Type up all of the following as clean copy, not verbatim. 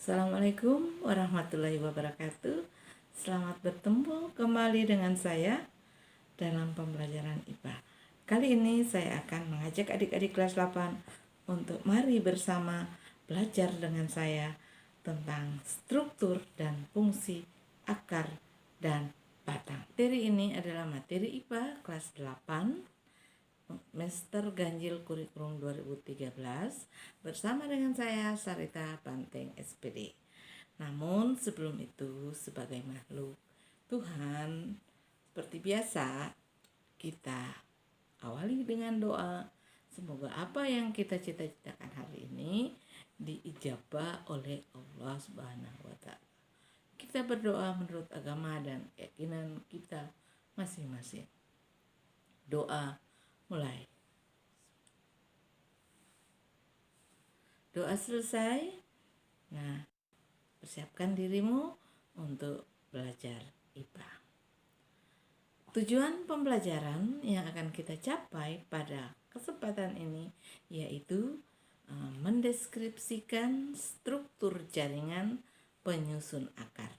Assalamualaikum warahmatullahi wabarakatuh. Selamat bertemu kembali dengan saya dalam pembelajaran IPA. Kali ini saya akan mengajak adik-adik kelas 8 untuk mari bersama belajar dengan saya tentang struktur dan fungsi akar dan batang. Materi ini adalah materi IPA kelas 8 Semester Ganjil Kurikulum 2013 bersama dengan saya Sarita Banteng SPD. Namun sebelum itu, sebagai makhluk Tuhan, seperti biasa kita awali dengan doa. Semoga apa yang kita cita-citakan hari ini diijabah oleh Allah Subhanahu wa Ta'ala. Kita berdoa menurut agama dan keyakinan kita masing-masing. Doa mulai. Doa selesai. Nah, persiapkan dirimu untuk belajar IPA. Tujuan pembelajaran yang akan kita capai pada kesempatan ini yaitu mendeskripsikan struktur jaringan penyusun akar.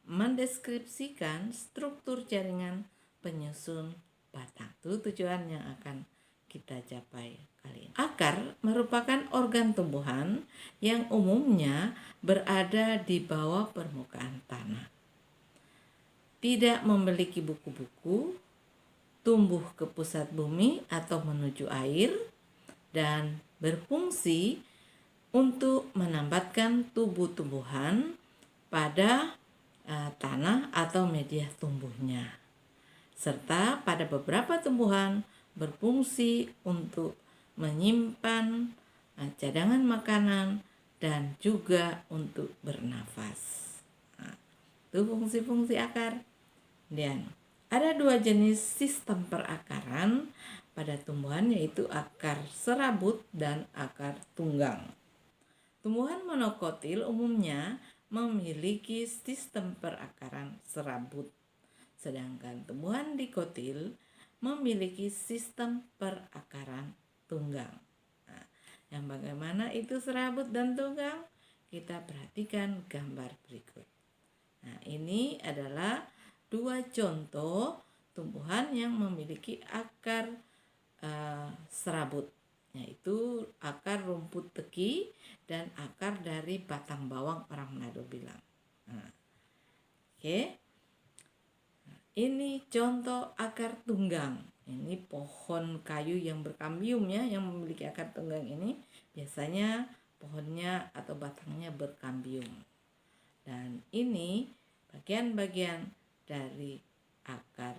Mendeskripsikan struktur jaringan penyusun batang. Itu tujuan yang akan kita capai kali ini. Akar merupakan organ tumbuhan yang umumnya berada di bawah permukaan tanah. Tidak memiliki buku-buku, tumbuh ke pusat bumi atau menuju air, dan berfungsi untuk menambatkan tumbuh-tumbuhan pada tanah atau media tumbuhnya. Serta pada beberapa tumbuhan berfungsi untuk menyimpan cadangan makanan dan juga untuk bernafas. Itu fungsi-fungsi akar. Dan ada dua jenis sistem perakaran pada tumbuhan, yaitu akar serabut dan akar tunggang. Tumbuhan monokotil umumnya memiliki sistem perakaran serabut, sedangkan tumbuhan dikotil memiliki sistem perakaran tunggang. Nah, yang bagaimana itu serabut dan tunggang? Kita perhatikan gambar berikut. Nah, ini adalah dua contoh tumbuhan yang memiliki akar serabut, yaitu akar rumput teki dan akar dari batang bawang, orang Manado bilang. Oke. Ini contoh akar tunggang. Ini pohon kayu yang berkambium ya, yang memiliki akar tunggang ini biasanya pohonnya atau batangnya berkambium. Dan ini bagian-bagian dari akar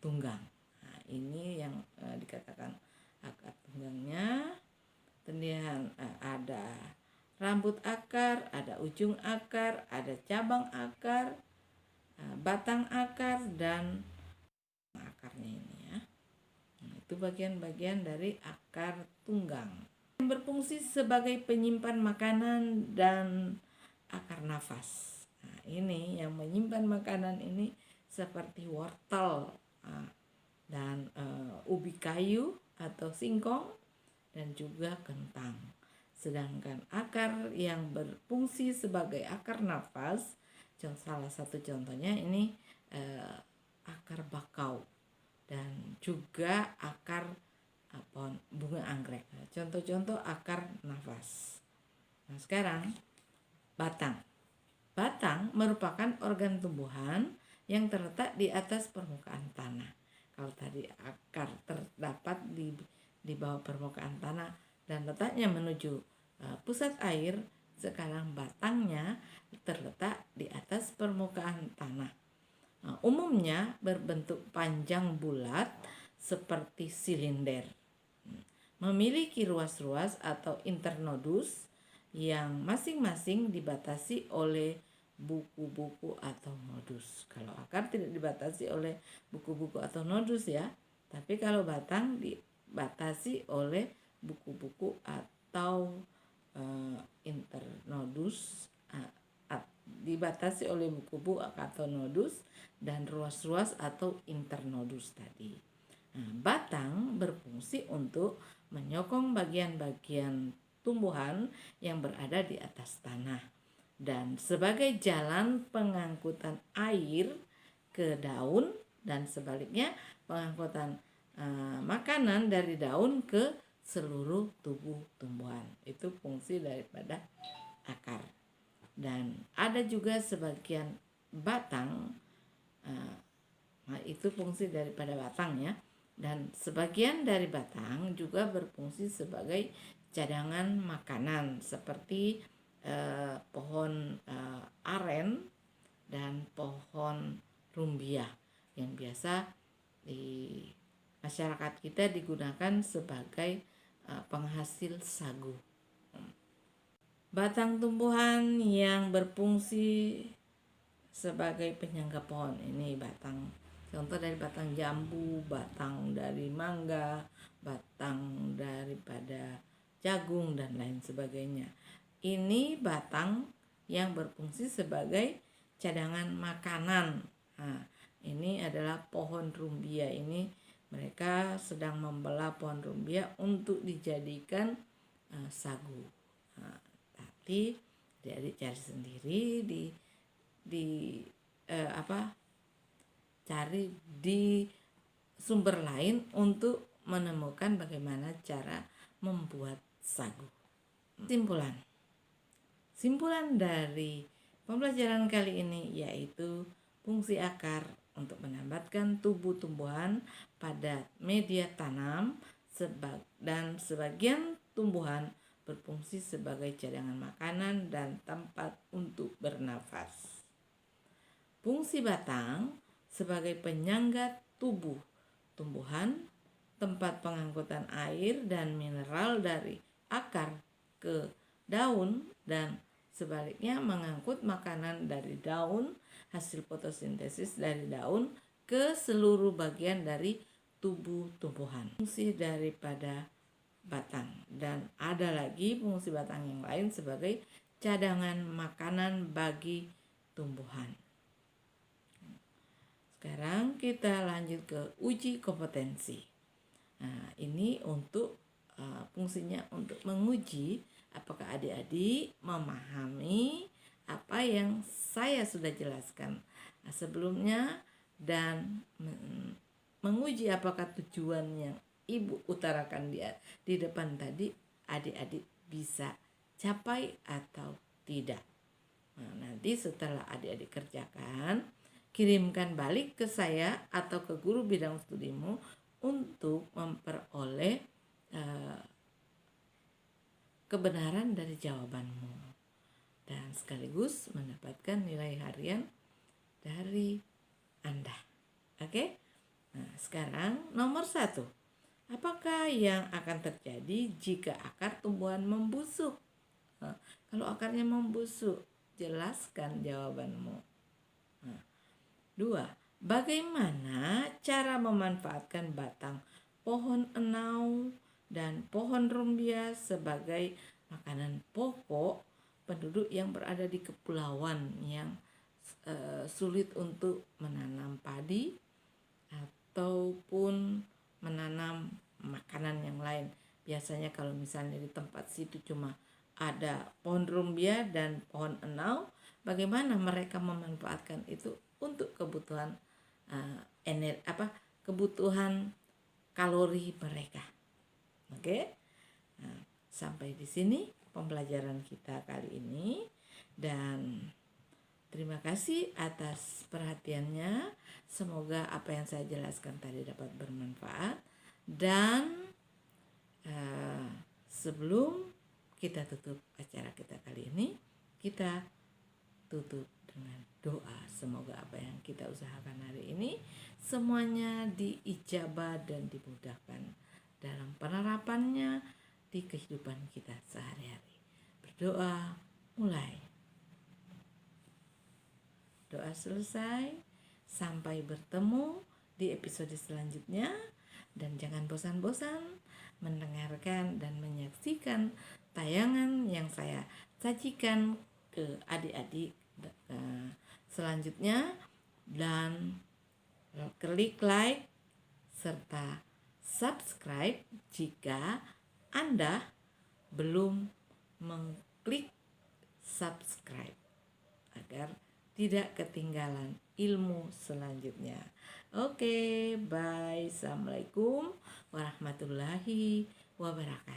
tunggang. Nah, ini yang dikatakan akar tunggangnya. Kemudian ada rambut akar, ada ujung akar, ada cabang akar, batang akar, dan akarnya ini ya. Nah, itu bagian-bagian dari akar tunggang yang berfungsi sebagai penyimpan makanan dan akar nafas. Nah, ini yang menyimpan makanan ini seperti wortel dan ubi kayu atau singkong dan juga kentang. Sedangkan akar yang berfungsi sebagai akar nafas, salah satu contohnya ini akar bakau dan juga akar bunga anggrek. Contoh-contoh akar nafas. Nah, sekarang batang. Batang merupakan organ tumbuhan yang terletak di atas permukaan tanah. Kalau tadi akar terdapat di bawah permukaan tanah dan letaknya menuju pusat air, sekarang batangnya terletak di atas permukaan tanah. Nah, umumnya berbentuk panjang bulat seperti silinder. Memiliki ruas-ruas atau internodus yang masing-masing dibatasi oleh buku-buku atau nodus. Kalau akar tidak dibatasi oleh buku-buku atau nodus ya, tapi kalau batang dibatasi oleh buku-buku atau internodus, dibatasi oleh buku-buku atau nodus dan ruas-ruas atau internodus tadi. Nah, batang berfungsi untuk menyokong bagian-bagian tumbuhan yang berada di atas tanah dan sebagai jalan pengangkutan air ke daun dan sebaliknya pengangkutan makanan dari daun ke seluruh tubuh tumbuhan. Itu fungsi daripada akar. Dan ada juga sebagian batang, itu fungsi daripada batang ya. Dan sebagian dari batang juga berfungsi sebagai cadangan makanan seperti pohon aren dan pohon rumbia yang biasa di masyarakat kita digunakan sebagai penghasil sagu. Batang tumbuhan yang berfungsi sebagai penyangga pohon ini batang, contoh dari batang jambu, batang dari mangga, batang daripada jagung dan lain sebagainya. Ini batang yang berfungsi sebagai cadangan makanan. Nah, ini adalah pohon rumbia. Ini mereka sedang membelah pohon rumbia untuk dijadikan sagu. Tapi jadi cari sendiri cari di sumber lain untuk menemukan bagaimana cara membuat sagu. Simpulan dari pembelajaran kali ini yaitu fungsi akar untuk menambatkan tubuh tumbuhan pada media tanam dan sebagian tumbuhan berfungsi sebagai cadangan makanan dan tempat untuk bernafas. Fungsi batang sebagai penyangga tubuh tumbuhan, tempat pengangkutan air dan mineral dari akar ke daun dan sebaliknya mengangkut makanan dari daun, hasil fotosintesis dari daun ke seluruh bagian dari tubuh tumbuhan. Fungsi daripada batang, dan ada lagi fungsi batang yang lain sebagai cadangan makanan bagi tumbuhan. Sekarang kita lanjut ke uji kompetensi. Nah, ini untuk fungsinya untuk menguji apakah adik-adik memahami apa yang saya sudah jelaskan sebelumnya dan menguji apakah tujuan yang Ibu utarakan di depan tadi adik-adik bisa capai atau tidak. Nah, nanti setelah adik-adik kerjakan, kirimkan balik ke saya atau ke guru bidang studimu untuk memperoleh kebenaran dari jawabanmu dan sekaligus mendapatkan nilai harian dari Anda. Oke? Nah, sekarang nomor 1. Apakah yang akan terjadi jika akar tumbuhan membusuk? Nah, kalau akarnya membusuk, jelaskan jawabanmu. 2. Bagaimana cara memanfaatkan batang pohon enau dan pohon rumbia sebagai makanan pokok penduduk yang berada di kepulauan yang sulit untuk menanam padi ataupun menanam makanan yang lain. Biasanya kalau misalnya di tempat situ cuma ada pohon rumbia dan pohon enau, bagaimana mereka memanfaatkan itu untuk kebutuhan kebutuhan kalori mereka. Oke? Nah, sampai di sini pembelajaran kita kali ini dan terima kasih atas perhatiannya. Semoga apa yang saya jelaskan tadi dapat bermanfaat. Dan sebelum kita tutup acara kita kali ini, kita tutup dengan doa. Semoga apa yang kita usahakan hari ini semuanya diijabah dan dimudahkan dalam penerapannya di kehidupan kita sehari-hari. Berdoa mulai. Doa selesai. Sampai bertemu di episode selanjutnya. Dan jangan bosan-bosan mendengarkan dan menyaksikan tayangan yang saya sajikan ke adik-adik selanjutnya. Dan klik like serta subscribe jika Anda belum mengklik subscribe agar tidak ketinggalan ilmu selanjutnya. Oke, bye. Assalamualaikum warahmatullahi wabarakatuh.